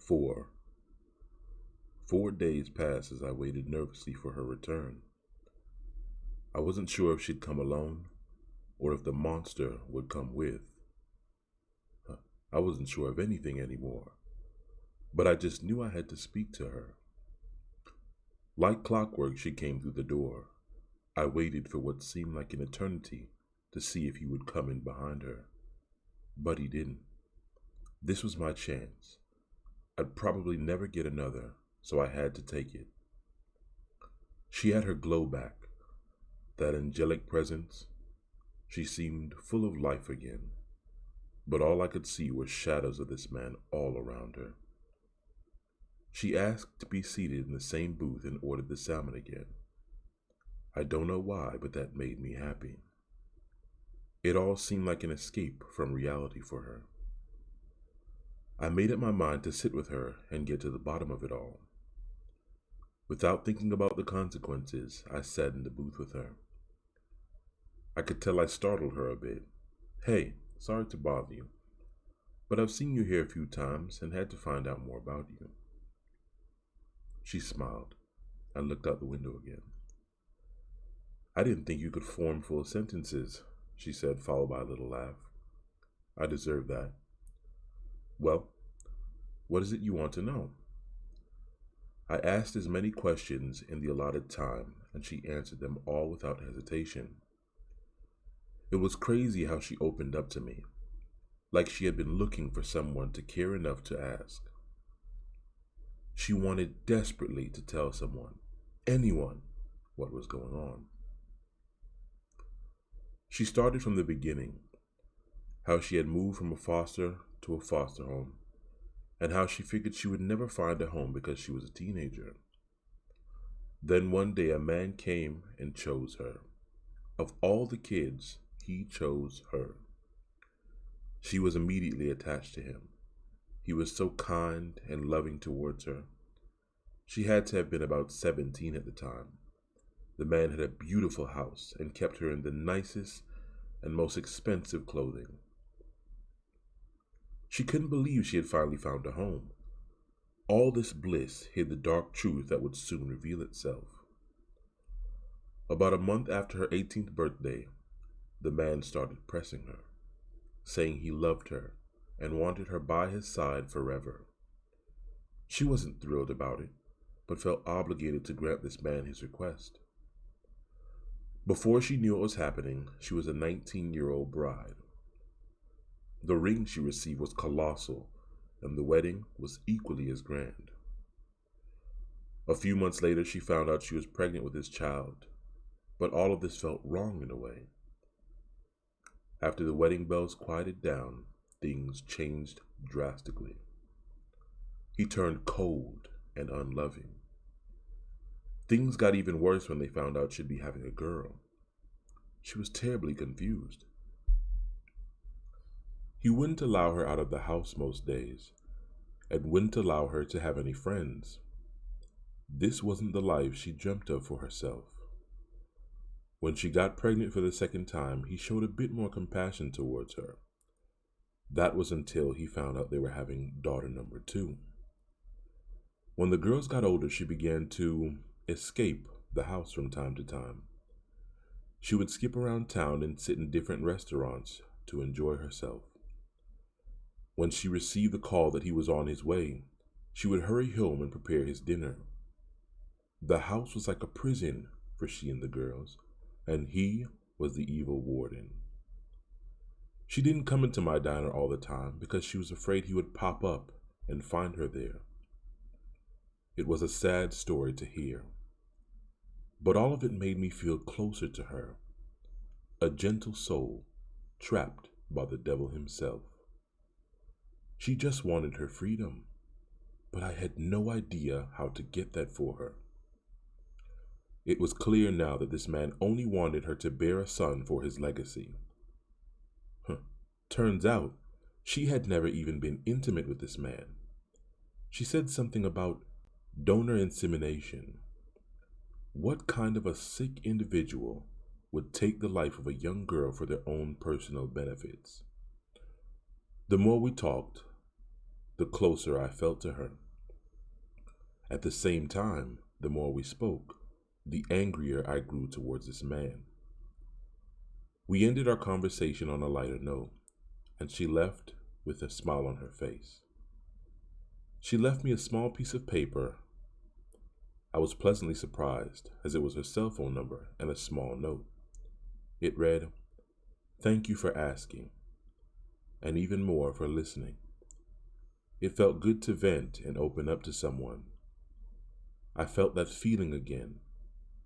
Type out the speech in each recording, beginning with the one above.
4. 4 days passed as I waited nervously for her return. I wasn't sure if she'd come alone or if the monster would come with. I wasn't sure of anything anymore, but I just knew I had to speak to her. Like clockwork, she came through the door. I waited for what seemed like an eternity to see if he would come in behind her, but he didn't. This was my chance. I'd probably never get another, so I had to take it. She had her glow back, that angelic presence. She seemed full of life again, but all I could see were shadows of this man all around her. She asked to be seated in the same booth and ordered the salmon again. I don't know why, but that made me happy. It all seemed like an escape from reality for her. I made up my mind to sit with her and get to the bottom of it all. Without thinking about the consequences, I sat in the booth with her. I could tell I startled her a bit. "Hey, sorry to bother you, but I've seen you here a few times and had to find out more about you." She smiled. I looked out the window again. "I didn't think you could form full sentences," she said, followed by a little laugh. "I deserve that. Well, what is it you want to know?" I asked as many questions in the allotted time, and she answered them all without hesitation. It was crazy how she opened up to me, like she had been looking for someone to care enough to ask. She wanted desperately to tell someone, anyone, what was going on. She started from the beginning, how she had moved from a foster to a foster home, and how she figured she would never find a home because she was a teenager. Then one day a man came and chose her. Of all the kids, he chose her. She was immediately attached to him. He was so kind and loving towards her. She had to have been about 17 at the time. The man had a beautiful house and kept her in the nicest and most expensive clothing. She couldn't believe she had finally found a home. All this bliss hid the dark truth that would soon reveal itself. About a month after her 18th birthday, the man started pressing her, saying he loved her and wanted her by his side forever. She wasn't thrilled about it, but felt obligated to grant this man his request. Before she knew what was happening, she was a 19-year-old bride. The ring she received was colossal, and the wedding was equally as grand. A few months later, she found out she was pregnant with his child, but all of this felt wrong in a way. After the wedding bells quieted down, things changed drastically. He turned cold and unloving. Things got even worse when they found out she'd be having a girl. She was terribly confused. He wouldn't allow her out of the house most days, and wouldn't allow her to have any friends. This wasn't the life she dreamt of for herself. When she got pregnant for the second time, he showed a bit more compassion towards her. That was until he found out they were having daughter number 2. When the girls got older, she began to escape the house from time to time. She would skip around town and sit in different restaurants to enjoy herself. When she received the call that he was on his way, she would hurry home and prepare his dinner. The house was like a prison for she and the girls, and he was the evil warden. She didn't come into my diner all the time because she was afraid he would pop up and find her there. It was a sad story to hear, but all of it made me feel closer to her, a gentle soul trapped by the devil himself. She just wanted her freedom, but I had no idea how to get that for her. It was clear now that this man only wanted her to bear a son for his legacy. Turns out, she had never even been intimate with this man. She said something about donor insemination. What kind of a sick individual would take the life of a young girl for their own personal benefits? The more we talked, the closer I felt to her. At the same time, the more we spoke, the angrier I grew towards this man. We ended our conversation on a lighter note, and she left with a smile on her face. She left me a small piece of paper. I was pleasantly surprised, as it was her cell phone number and a small note. It read, "Thank you for asking, and even more for listening. It felt good to vent and open up to someone. I felt that feeling again,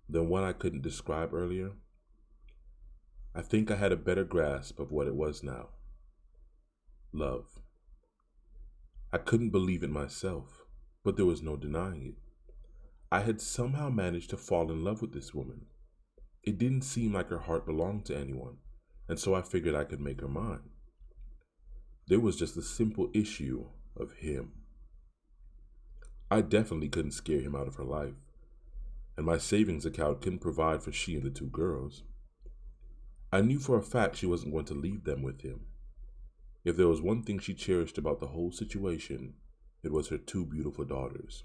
the one I couldn't describe earlier. I think I had a better grasp of what it was now. Love. I couldn't believe it myself, but there was no denying it. I had somehow managed to fall in love with this woman. It didn't seem like her heart belonged to anyone, and so I figured I could make her mine. There was just the simple issue of him. I definitely couldn't scare him out of her life, and my savings account couldn't provide for she and the two girls. I knew for a fact she wasn't going to leave them with him. If there was one thing she cherished about the whole situation, it was her two beautiful daughters.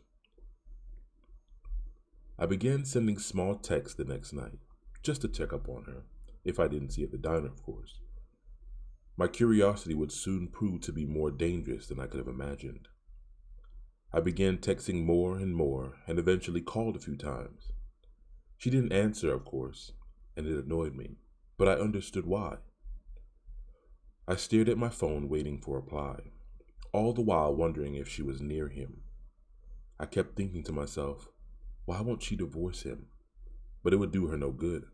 I began sending small texts the next night, just to check up on her, if I didn't see her at the diner, of course. My curiosity would soon prove to be more dangerous than I could have imagined. I began texting more and eventually called a few times. She didn't answer, of course, and it annoyed me, but I understood why. I stared at my phone waiting for a reply, all the while wondering if she was near him. I kept thinking to myself, why won't she divorce him? But it would do her no good.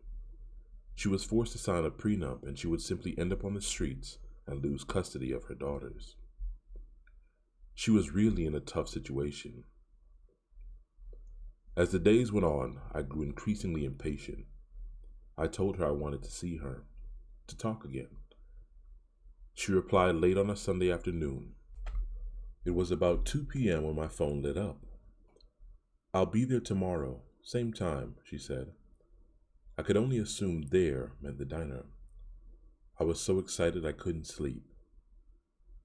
She was forced to sign a prenup, and she would simply end up on the streets and lose custody of her daughters. She was really in a tough situation. As the days went on, I grew increasingly impatient. I told her I wanted to see her, to talk again. She replied late on a Sunday afternoon. It was about 2 p.m. when my phone lit up. "I'll be there tomorrow, same time," she said. I could only assume there meant the diner. I was so excited I couldn't sleep.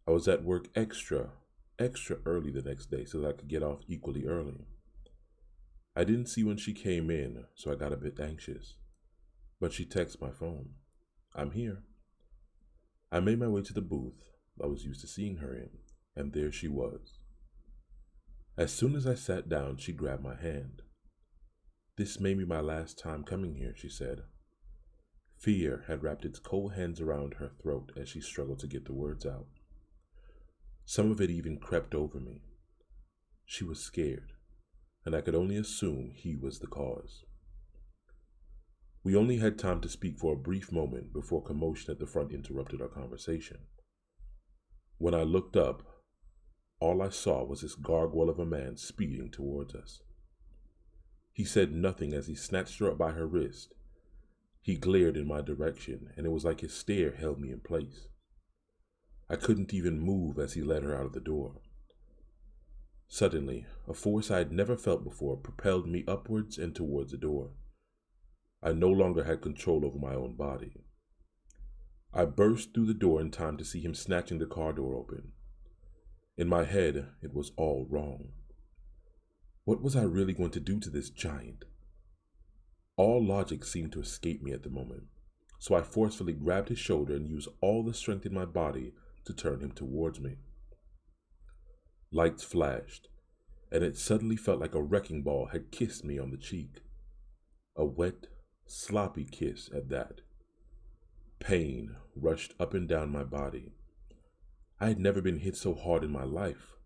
I was at work extra early the next day so that I could get off equally early. I didn't see when she came in, so I got a bit anxious. But she texted my phone. "I'm here." I made my way to the booth I was used to seeing her in, and there she was. As soon as I sat down, she grabbed my hand. "This may be my last time coming here," she said. Fear had wrapped its cold hands around her throat as she struggled to get the words out. Some of it even crept over me. She was scared, and I could only assume he was the cause. We only had time to speak for a brief moment before commotion at the front interrupted our conversation. When I looked up, all I saw was this gargoyle of a man speeding towards us. He said nothing as he snatched her up by her wrist. He glared in my direction, and it was like his stare held me in place. I couldn't even move as he led her out of the door. Suddenly, a force I had never felt before propelled me upwards and towards the door. I no longer had control over my own body. I burst through the door in time to see him snatching the car door open. In my head, it was all wrong. What was I really going to do to this giant? All logic seemed to escape me at the moment, so I forcefully grabbed his shoulder and used all the strength in my body to turn him towards me. Lights flashed, and it suddenly felt like a wrecking ball had kissed me on the cheek. A wet, sloppy kiss at that. Pain rushed up and down my body. I had never been hit so hard in my life.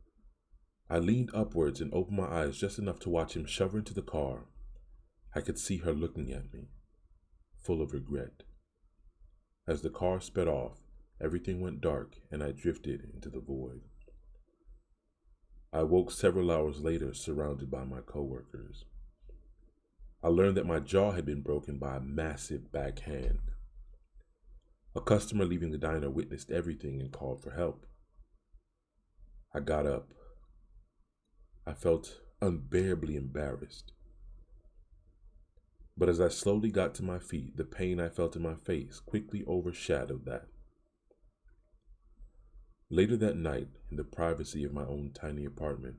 I leaned upwards and opened my eyes just enough to watch him shove her into the car. I could see her looking at me, full of regret. As the car sped off, everything went dark and I drifted into the void. I woke several hours later surrounded by my coworkers. I learned that my jaw had been broken by a massive backhand. A customer leaving the diner witnessed everything and called for help. I got up. I felt unbearably embarrassed. But as I slowly got to my feet, the pain I felt in my face quickly overshadowed that. Later that night, in the privacy of my own tiny apartment,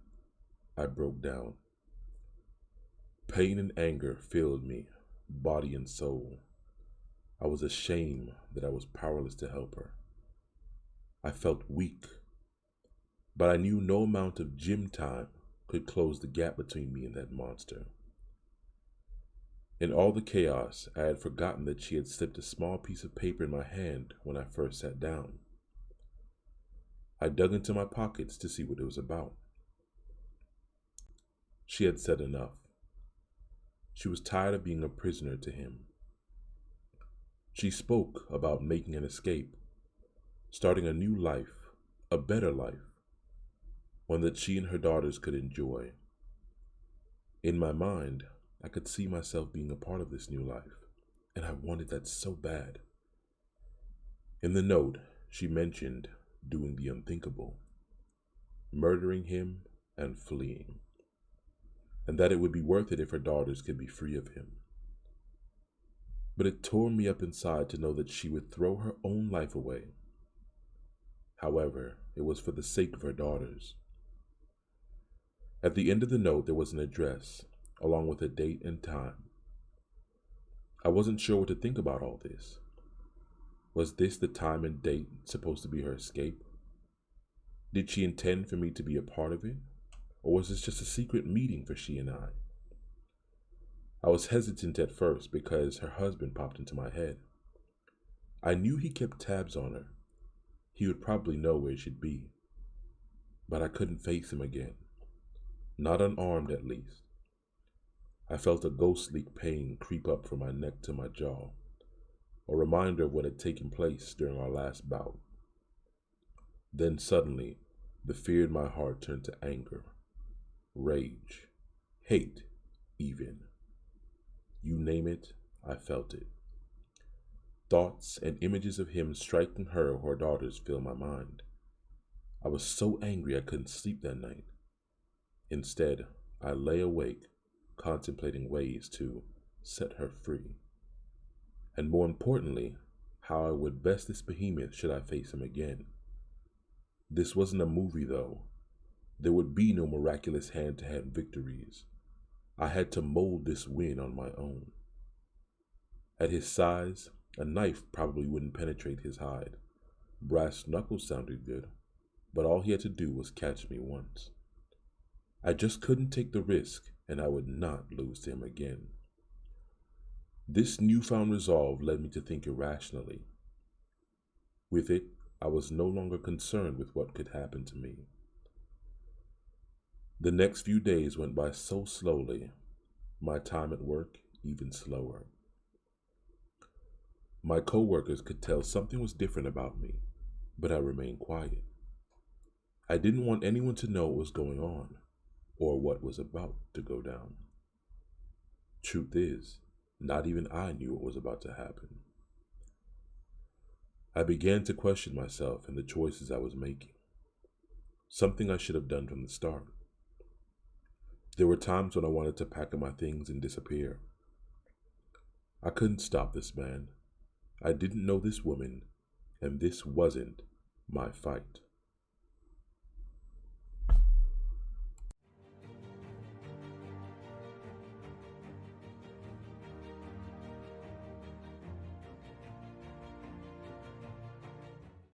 I broke down. Pain and anger filled me, body and soul. I was ashamed that I was powerless to help her. I felt weak, but I knew no amount of gym time could close the gap between me and that monster. In all the chaos, I had forgotten that she had slipped a small piece of paper in my hand when I first sat down. I dug into my pockets to see what it was about. She had said enough. She was tired of being a prisoner to him. She spoke about making an escape, starting a new life, a better life, one that she and her daughters could enjoy. In my mind, I could see myself being a part of this new life, and I wanted that so bad. In the note, she mentioned doing the unthinkable, murdering him and fleeing, and that it would be worth it if her daughters could be free of him. But it tore me up inside to know that she would throw her own life away. However, it was for the sake of her daughters. At the end of the note, there was an address, along with a date and time. I wasn't sure what to think about all this. Was this the time and date supposed to be her escape? Did she intend for me to be a part of it? Or was this just a secret meeting for she and I? I was hesitant at first because her husband popped into my head. I knew he kept tabs on her. He would probably know where she'd be. But I couldn't face him again. Not unarmed, at least. I felt a ghostly pain creep up from my neck to my jaw, a reminder of what had taken place during our last bout. Then suddenly, the fear in my heart turned to anger, rage, hate, even. You name it, I felt it. Thoughts and images of him striking her or her daughters filled my mind. I was so angry I couldn't sleep that night. Instead, I lay awake, contemplating ways to set her free. And more importantly, how I would best this behemoth should I face him again. This wasn't a movie, though. There would be no miraculous hand-to-hand victories. I had to mold this win on my own. At his size, a knife probably wouldn't penetrate his hide. Brass knuckles sounded good, but all he had to do was catch me once. I just couldn't take the risk, and I would not lose to him again. This newfound resolve led me to think irrationally. With it, I was no longer concerned with what could happen to me. The next few days went by so slowly, my time at work even slower. My coworkers could tell something was different about me, but I remained quiet. I didn't want anyone to know what was going on, or what was about to go down. Truth is, not even I knew what was about to happen. I began to question myself and the choices I was making, something I should have done from the start. There were times when I wanted to pack up my things and disappear. I couldn't stop this man. I didn't know this woman, and this wasn't my fight.